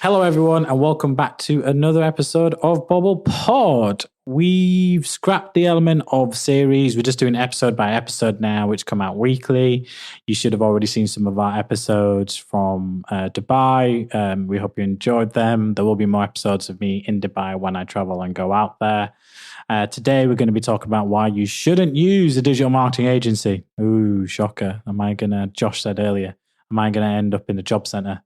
Hello, everyone, and welcome back to another episode of Bobble Pod. We've scrapped the element of series. We're just doing episode by episode now, which come out weekly. You should have already seen some of our episodes from Dubai. We hope you enjoyed them. There will be more episodes of me in Dubai when I travel and go out there. Today, we're going to be talking about why you shouldn't use a digital marketing agency. Ooh, shocker. Josh said earlier, am I going to end up in the job center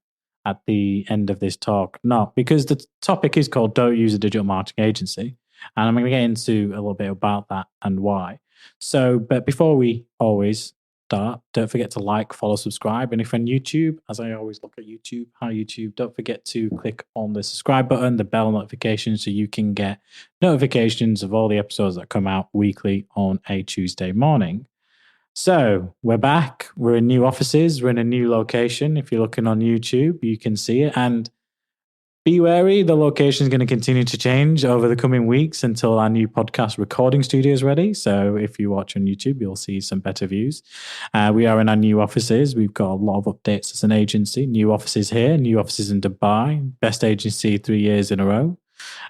at the end of this talk? No, because the topic is called Don't Use a Digital Marketing Agency. And I'm going to get into a little bit about that and why. But before we always start, don't forget to like, follow, subscribe. And if you're on YouTube, as I always look at YouTube, hi YouTube, don't forget to click on the subscribe button, the bell notification, so you can get notifications of all the episodes that come out weekly on a Tuesday morning. So we're back. We're in new offices. We're in a new location. If you're looking on YouTube, you can see it. And be wary, the location is going to continue to change over the coming weeks until our new podcast recording studio is ready. So if you watch on YouTube, you'll see some better views. We are in our new offices. We've got a lot of updates as an agency. New offices here, new offices in Dubai. Best agency 3 years in a row.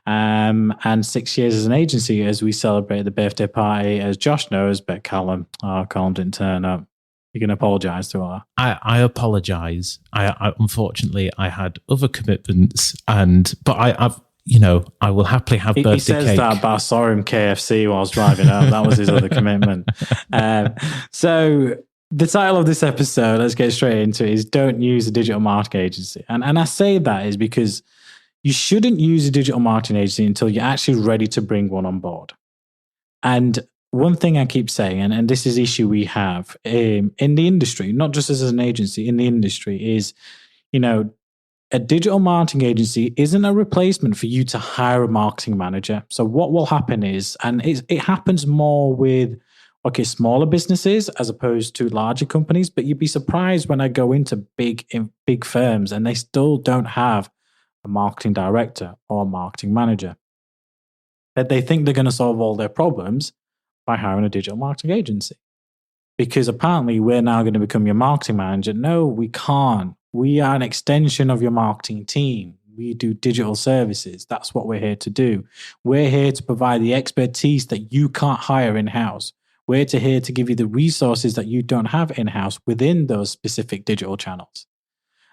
And 6 years as an agency as we celebrate the birthday party, as Josh knows, but Callum didn't turn up. You can apologise to her. I apologise. I unfortunately I had other commitments, but I will happily have birthday cake. He says that, but I saw him KFC while I was driving home. That was his other commitment. So the title of this episode, let's get straight into it, is Don't Use a Digital Marketing Agency. And I say that is because you shouldn't use a digital marketing agency until you're actually ready to bring one on board. And one thing I keep saying, and this is the issue we have in the industry, not just as an agency, in the industry, is, a digital marketing agency isn't a replacement for you to hire a marketing manager. So what will happen is, and it happens more with, smaller businesses as opposed to larger companies, but you'd be surprised when I go into big firms and they still don't have a marketing director or a marketing manager. That they think they're going to solve all their problems by hiring a digital marketing agency. Because apparently we're now going to become your marketing manager. No, we can't. We are an extension of your marketing team. We do digital services. That's what we're here to do. We're here to provide the expertise that you can't hire in-house. We're here to give you the resources that you don't have in-house within those specific digital channels.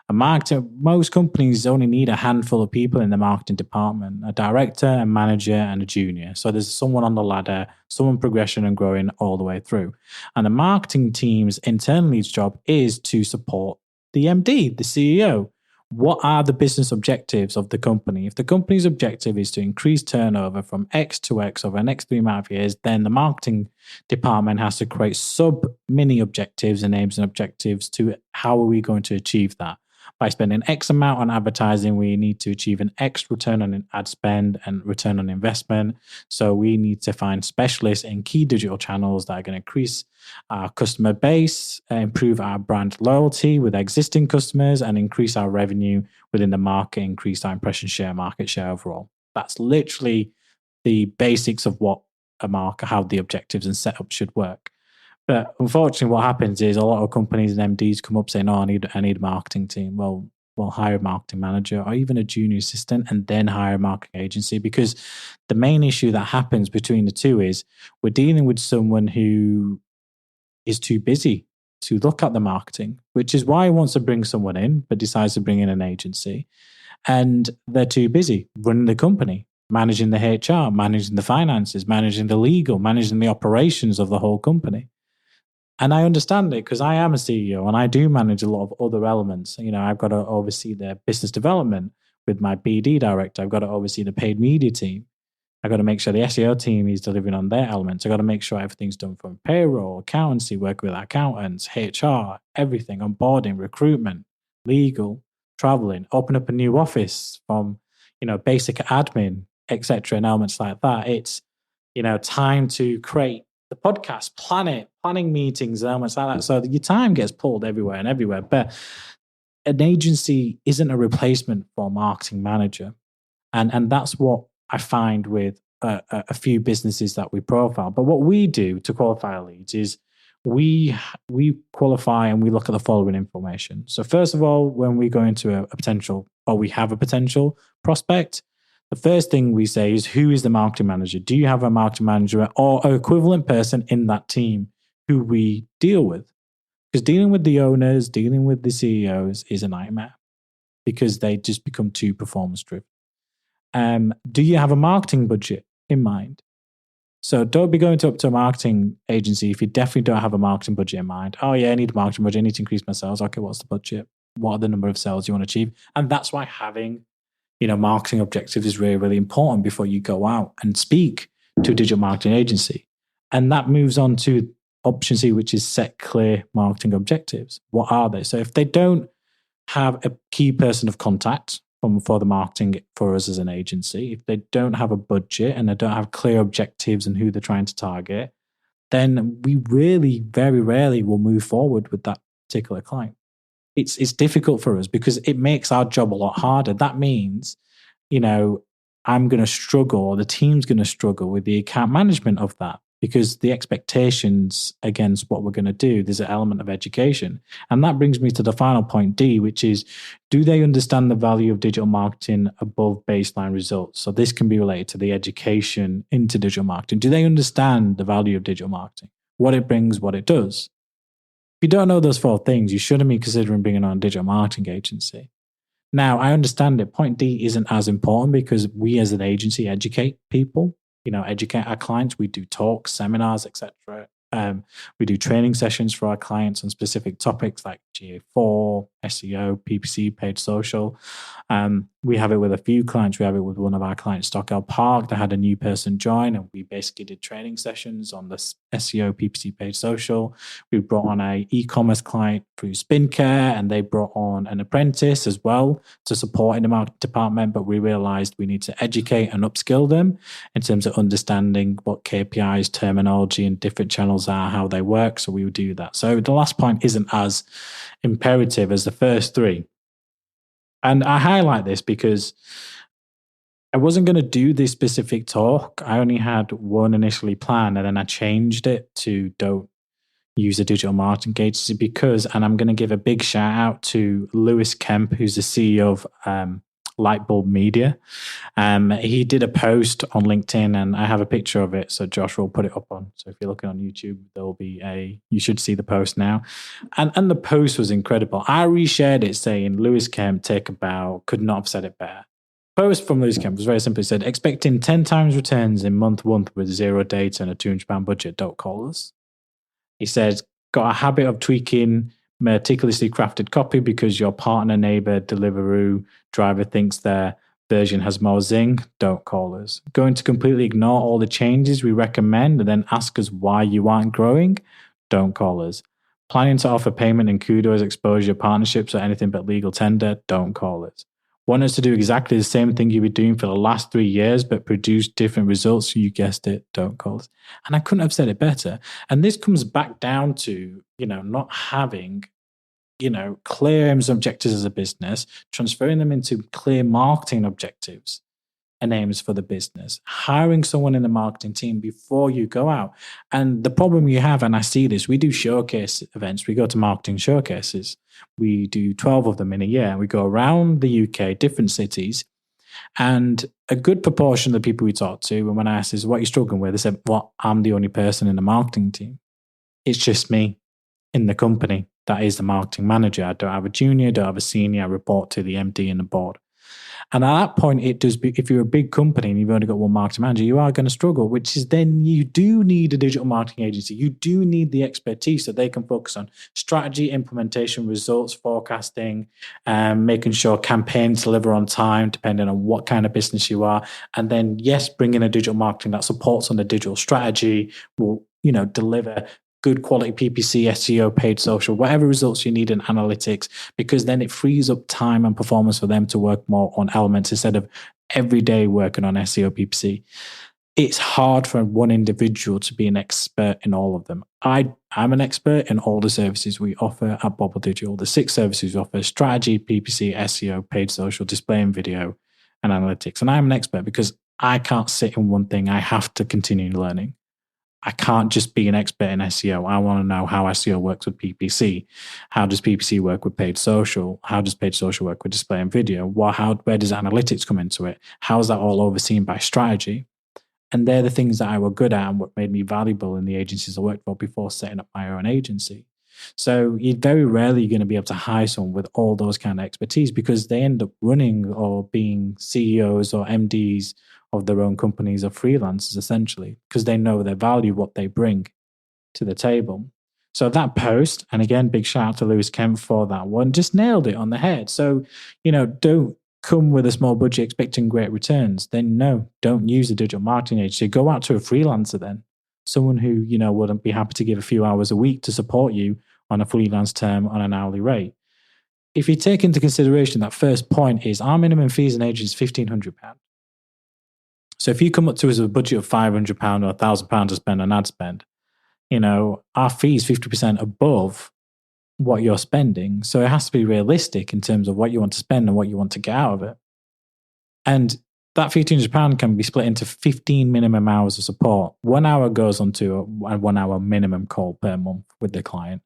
Most companies only need a handful of people in the marketing department, a director, a manager, and a junior. So there's someone on the ladder, someone progression and growing all the way through. And the marketing team's internally's job is to support the MD, the CEO. What are the business objectives of the company? If the company's objective is to increase turnover from X to X over the next 3.5 years, then the marketing department has to create sub-mini objectives and aims and objectives to how are we going to achieve that. By spending X amount on advertising, we need to achieve an X return on ad spend and return on investment. So we need to find specialists in key digital channels that are going to increase our customer base, improve our brand loyalty with existing customers, and increase our revenue within the market, increase our impression share, market share overall. That's literally the basics of what how the objectives and setup should work. But unfortunately, what happens is a lot of companies and MDs come up saying, I need a marketing team. Well, we'll hire a marketing manager or even a junior assistant and then hire a marketing agency, because the main issue that happens between the two is we're dealing with someone who is too busy to look at the marketing, which is why he wants to bring someone in, but decides to bring in an agency. And they're too busy running the company, managing the HR, managing the finances, managing the legal, managing the operations of the whole company. And I understand it because I am a CEO and I do manage a lot of other elements. I've got to oversee the business development with my BD director. I've got to oversee the paid media team. I've got to make sure the SEO team is delivering on their elements. I've got to make sure everything's done from payroll, accountancy, working with accountants, HR, everything, onboarding, recruitment, legal, traveling, open up a new office from, basic admin, etc. and elements like that. It's, time to create the podcast, planning meetings, elements like that. So your time gets pulled everywhere and everywhere. But an agency isn't a replacement for a marketing manager. And that's what I find with a few businesses that we profile. But what we do to qualify our leads is we qualify and we look at the following information. So first of all, when we go into a potential, or we have a potential prospect, the first thing we say is, who is the marketing manager? Do you have a marketing manager or an equivalent person in that team who we deal with? Because dealing with the owners, dealing with the CEOs is a nightmare because they just become too performance driven. Do you have a marketing budget in mind? So don't be going up to a marketing agency if you definitely don't have a marketing budget in mind. Oh yeah, I need a marketing budget. I need to increase my sales. Okay, what's the budget? What are the number of sales you want to achieve? And that's why having, marketing objectives is really, really important before you go out and speak to a digital marketing agency. And that moves on to option C, which is set clear marketing objectives. What are they? So if they don't have a key person of contact for the marketing for us as an agency, if they don't have a budget and they don't have clear objectives and who they're trying to target, then we really very rarely will move forward with that particular client. It's difficult for us because it makes our job a lot harder. That means, I'm going to struggle, or the team's going to struggle with the account management of that, because the expectations against what we're going to do, there's an element of education. And that brings me to the final point, D, which is, do they understand the value of digital marketing above baseline results? So this can be related to the education into digital marketing. Do they understand the value of digital marketing, what it brings, what it does? If you don't know those 4 things, you shouldn't be considering bringing on a digital marketing agency. Now, I understand that point D isn't as important because we as an agency educate people, educate our clients. We do talks, seminars, etc. We do training sessions for our clients on specific topics like GA4, SEO, PPC, paid social. We have it with a few clients. We have it with one of our clients, Stockwell Park. They had a new person join, and we basically did training sessions on the SEO, PPC, paid social. We brought on a e-commerce client through SpinCare, and they brought on an apprentice as well to support in the marketing department. But we realized we need to educate and upskill them in terms of understanding what KPIs, terminology, and different channels are, how they work. So we would do that. So the last point isn't as imperative as the first 3. And I highlight this because I wasn't going to do this specific talk. I only had one initially planned, and then I changed it to don't use a digital marketing agency because, and I'm going to give a big shout out to Lewis Kemp, who's the CEO of Lightbulb Media. He did a post on LinkedIn, and I have a picture of it. So Josh will put it up on. So if you're looking on YouTube, there will be you should see the post now. And the post was incredible. I reshared it saying, Lewis Kemp, take a bow, could not have said it better. Post from Lewis Kemp was very simply said, expecting 10 times returns in month 1 with 0 data and a £200 budget, don't call us. He said, got a habit of tweaking meticulously crafted copy because your partner, neighbor, Deliveroo driver thinks their version has more zing, don't call us. Going to completely ignore all the changes we recommend and then ask us why you aren't growing, don't call us. Planning to offer payment and kudos, exposure, partnerships, or anything but legal tender, don't call us. Want us to do exactly the same thing you've been doing for the last 3 years, but produce different results, you guessed it, don't call us. And I couldn't have said it better. And this comes back down to, not having, clear aims and objectives as a business, transferring them into clear marketing objectives and aims for the business, hiring someone in the marketing team before you go out. And the problem you have, and I see this, we do showcase events. We go to marketing showcases. We do 12 of them in a year. We go around the UK, different cities. And a good proportion of the people we talk to, and when I ask is what you're struggling with, they said, well, I'm the only person in the marketing team. It's just me in the company. That is the marketing manager. I don't have a junior, don't have a senior. I report to the MD and the board. And at that point, if you're a big company and you've only got one marketing manager, you are going to struggle, which is then you do need a digital marketing agency. You do need the expertise so they can focus on strategy, implementation, results, forecasting, making sure campaigns deliver on time, depending on what kind of business you are. And then, yes, bring in a digital marketing that supports on the digital strategy, will, deliver good quality PPC, SEO, paid social, whatever results you need in analytics, because then it frees up time and performance for them to work more on elements instead of every day working on SEO, PPC. It's hard for one individual to be an expert in all of them. I'm an expert in all the services we offer at Bobble Digital. The 6 services we offer: strategy, PPC, SEO, paid social, display and video, and analytics. And I'm an expert because I can't sit in one thing. I have to continue learning. I can't just be an expert in SEO. I want to know how SEO works with PPC. How does PPC work with paid social? How does paid social work with display and video? Where does analytics come into it? How is that all overseen by strategy? And they're the things that I were good at and what made me valuable in the agencies I worked for before setting up my own agency. So you're very rarely going to be able to hire someone with all those kind of expertise because they end up running or being CEOs or MDs of their own companies or freelancers, essentially, because they know their value, what they bring to the table. So that post, and again, big shout out to Lewis Kemp for that one, just nailed it on the head. So, don't come with a small budget expecting great returns. Then no, don't use a digital marketing agency. Go out to a freelancer then. Someone who, wouldn't be happy to give a few hours a week to support you on a freelance term on an hourly rate. If you take into consideration that first point is our minimum fees in agency is £1,500. So if you come up to us with a budget of £500 or £1,000 to spend on ad spend, our fee is 50% above what you're spending. So it has to be realistic in terms of what you want to spend and what you want to get out of it. And that £1,500 can be split into 15 minimum hours of support. 1 hour goes onto a 1 hour minimum call per month with the client.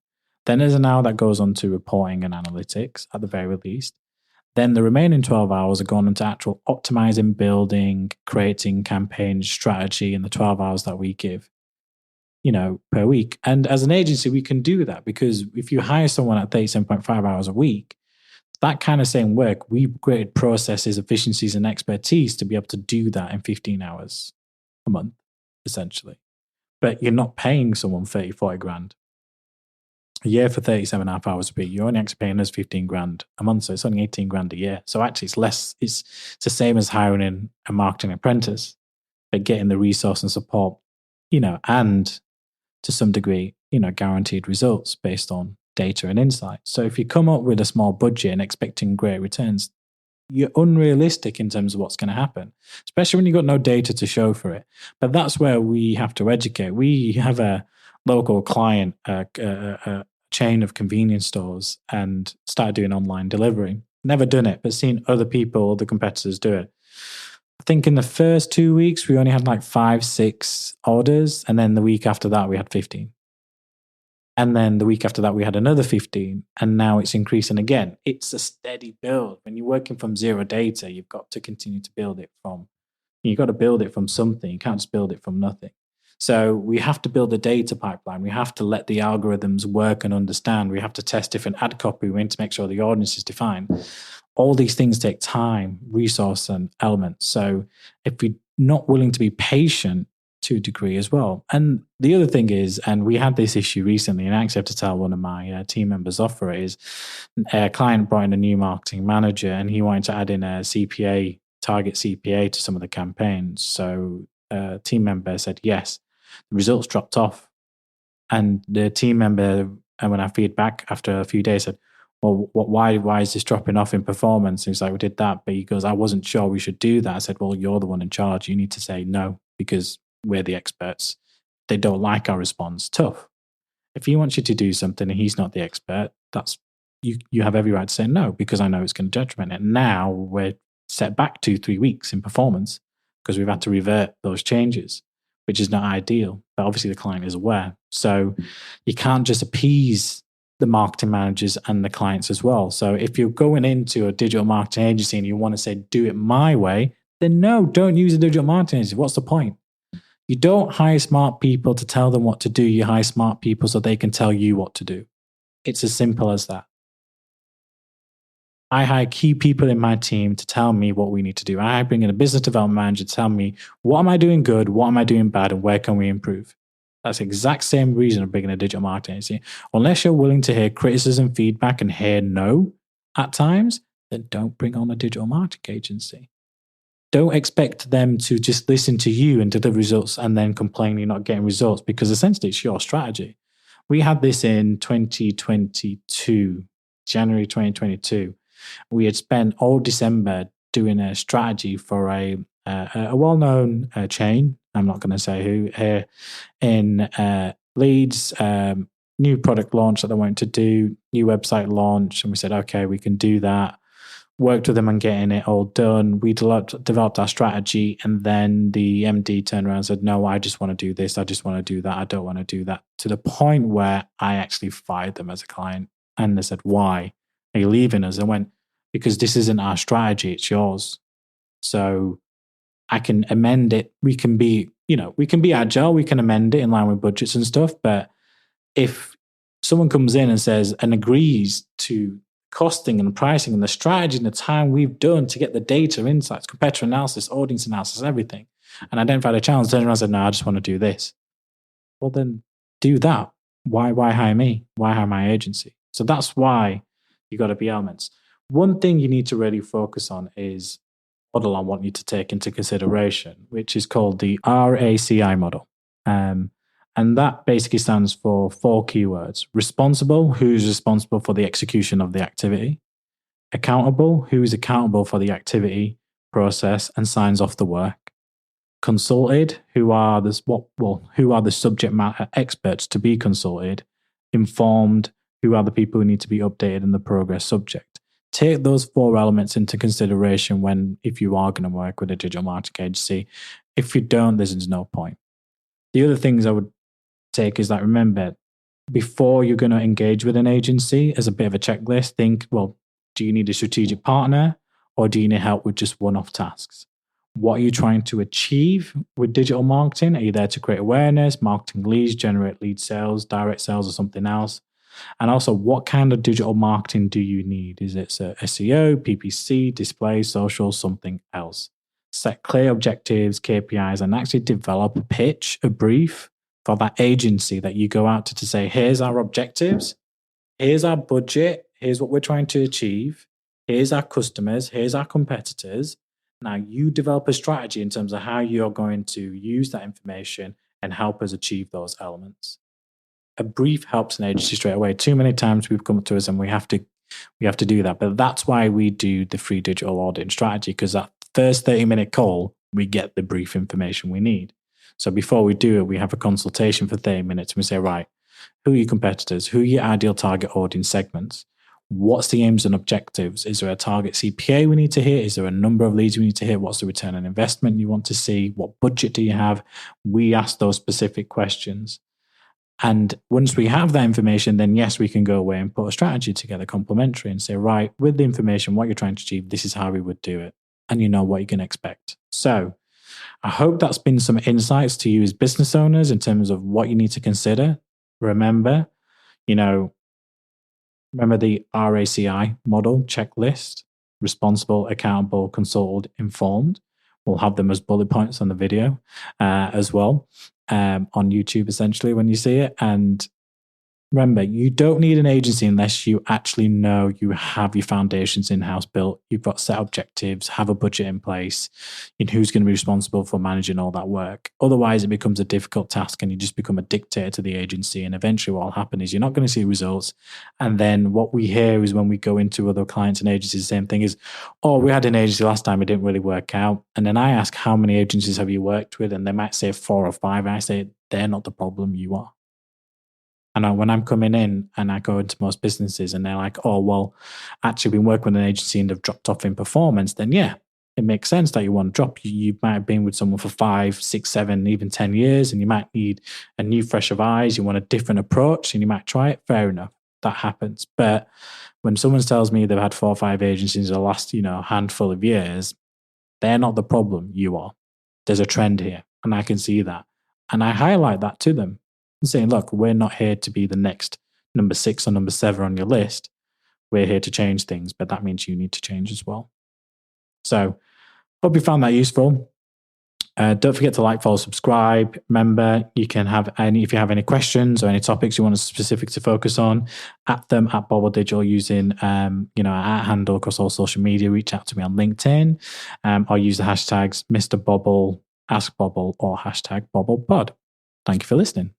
Then there's an hour that goes on to reporting and analytics at the very least. Then the remaining 12 hours are gone into actual optimizing, building, creating campaign strategy in the 12 hours that we give, per week. And as an agency, we can do that because if you hire someone at 37.5 hours a week, that kind of same work, we've created processes, efficiencies, and expertise to be able to do that in 15 hours a month, essentially. But you're not paying someone 30, 40 grand a year for 37.5 hours a week. You're only actually paying us 15 grand a month. So it's only 18 grand a year. So actually it's less, it's the same as hiring a marketing apprentice, but getting the resource and support, and to some degree, guaranteed results based on data and insight. So if you come up with a small budget and expecting great returns, you're unrealistic in terms of what's going to happen, especially when you've got no data to show for it. But that's where we have to educate. We have a local client, a chain of convenience stores, and started doing online delivery. Never done it, but seen other people, the competitors do it. I think in the first 2 weeks, we only had like 5, 6 orders. And then the week after that, we had 15. And then the week after that, we had another 15. And now it's increasing again. It's a steady build. When you're working from zero data, you've got to continue to build it from, you've got to build it from something. You can't just build it from nothing. So we have to build a data pipeline. We have to let the algorithms work and understand. We have to test different ad copy. We need to make sure the audience is defined. All these things take time, resource, and elements. So if we're not willing to be patient to a degree as well. And the other thing is, and we had this issue recently, and I actually have to tell one of my team members off for it, is a client brought in a new marketing manager and he wanted to add in a CPA, target CPA to some of the campaigns. So a team member said yes. The results dropped off. And the team member, and when I feed back after a few days, said, well, why is this dropping off in performance? And he's like, we did that. But he goes, I wasn't sure we should do that. I said, well, you're the one in charge. You need to say no, because we're the experts. They don't like our response. Tough. If he wants you to do something and he's not the expert, that's you have every right to say no, because I know it's going to detriment it. Now we're set back 2-3 weeks in performance because we've had to revert those changes, which is not ideal. But obviously the client is aware. So you can't just appease the marketing managers and the clients as well. So if you're going into a digital marketing agency and you want to say, do it my way, then no, don't use a digital marketing agency. What's the point? You don't hire smart people to tell them what to do. You hire smart people so they can tell you what to do. It's as simple as that. I hire key people in my team to tell me what we need to do. I bring in a business development manager to tell me, what am I doing good? What am I doing bad? And where can we improve? That's the exact same reason of bringing a digital marketing agency. Unless you're willing to hear criticism, feedback, and hear no at times, then don't bring on a digital marketing agency. Don't expect them to just listen to you and deliver results and then complain you're not getting results, because essentially it's your strategy. We had this in 2022, January 2022. We had spent all December doing a strategy for a well-known chain. I'm not going to say who here in Leeds. New product launch that they wanted to do, new website launch, and we said, okay, we can do that. worked with them on getting it all done. We developed our strategy, and then the MD turned around and said, no, I just want to do this. I just want to do that. I don't want to do that. To the point where I actually fired them as a client. And they said, why are you leaving us? I went, because this isn't our strategy, it's yours. So I can amend it. We can be agile. We can amend it in line with budgets and stuff. But if someone comes in and says and agrees to costing and pricing and the strategy and the time we've done to get the data, insights, competitor analysis, audience analysis, everything, and identify the challenge, then I said, no, I just want to do this. Well, then do that. Why hire me? Why hire my agency? So that's why you got to be elements. One thing you need to really focus on is model I want you to take into consideration, which is called the RACI model. And that basically stands for 4 keywords. Responsible, who's responsible for the execution of the activity. Accountable, who's accountable for the activity, process, and signs off the work. Consulted, who are the subject matter experts to be consulted. Informed, who are the people who need to be updated in the progress subject. Take those 4 elements into consideration if you are going to work with a digital marketing agency. If you don't, there's no point. The other things I would take is that, remember, before you're going to engage with an agency, as a bit of a checklist, think, well, do you need a strategic partner or do you need help with just one-off tasks? What are you trying to achieve with digital marketing? Are you there to create awareness, marketing leads, generate lead sales, direct sales, or something else? And also, what kind of digital marketing do you need? Is it SEO, PPC, display, social, something else? Set clear objectives, KPIs, and actually develop a pitch, a brief for that agency that you go out to say, here's our objectives, here's our budget, here's what we're trying to achieve, here's our customers, here's our competitors. Now you develop a strategy in terms of how you're going to use that information and help us achieve those elements. A brief helps an agency straight away. Too many times we've come to us and we have to do that. But that's why we do the free digital auditing strategy, because that first 30-minute call, we get the brief information we need. So before we do it, we have a consultation for 30 minutes. And we say, right, who are your competitors? Who are your ideal target audience segments? What's the aims and objectives? Is there a target CPA we need to hit? Is there a number of leads we need to hit? What's the return on investment you want to see? What budget do you have? We ask those specific questions. And once we have that information, then yes, we can go away and put a strategy together complementary and say, right, with the information, what you're trying to achieve, this is how we would do it. And you know what you can expect. So I hope that's been some insights to you as business owners in terms of what you need to consider. Remember the RACI model checklist: responsible, accountable, consulted, informed. We'll have them as bullet points on the video as well on YouTube, essentially, when you see it. And remember, you don't need an agency unless you actually know you have your foundations in-house built. You've got set objectives, have a budget in place, and who's going to be responsible for managing all that work. Otherwise, it becomes a difficult task and you just become a dictator to the agency. And eventually what will happen is you're not going to see results. And then what we hear is when we go into other clients and agencies, the same thing is, oh, we had an agency last time, it didn't really work out. And then I ask, how many agencies have you worked with? And they might say 4 or 5. And I say, they're not the problem, you are. And when I'm coming in and I go into most businesses and they're like, oh, well, actually been working with an agency and they've dropped off in performance, then yeah, it makes sense that you want to drop. You might have been with someone for 5, 6, 7, even 10 years, and you might need a new fresh of eyes. You want a different approach and you might try it. Fair enough. That happens. But when someone tells me they've had 4 or 5 agencies in the last, handful of years, they're not the problem. You are. There's a trend here and I can see that. And I highlight that to them. Saying, look, we're not here to be the next number 6 or number 7 on your list. We're here to change things, but that means you need to change as well. So, hope you found that useful. Don't forget to like, follow, subscribe. Remember, you can have if you have any questions or any topics you want us specific to focus on, at Bobble Digital using our handle across all social media. Reach out to me on LinkedIn, or use the hashtags Mr. Bobble, Ask Bobble, or hashtag BobblePod. Thank you for listening.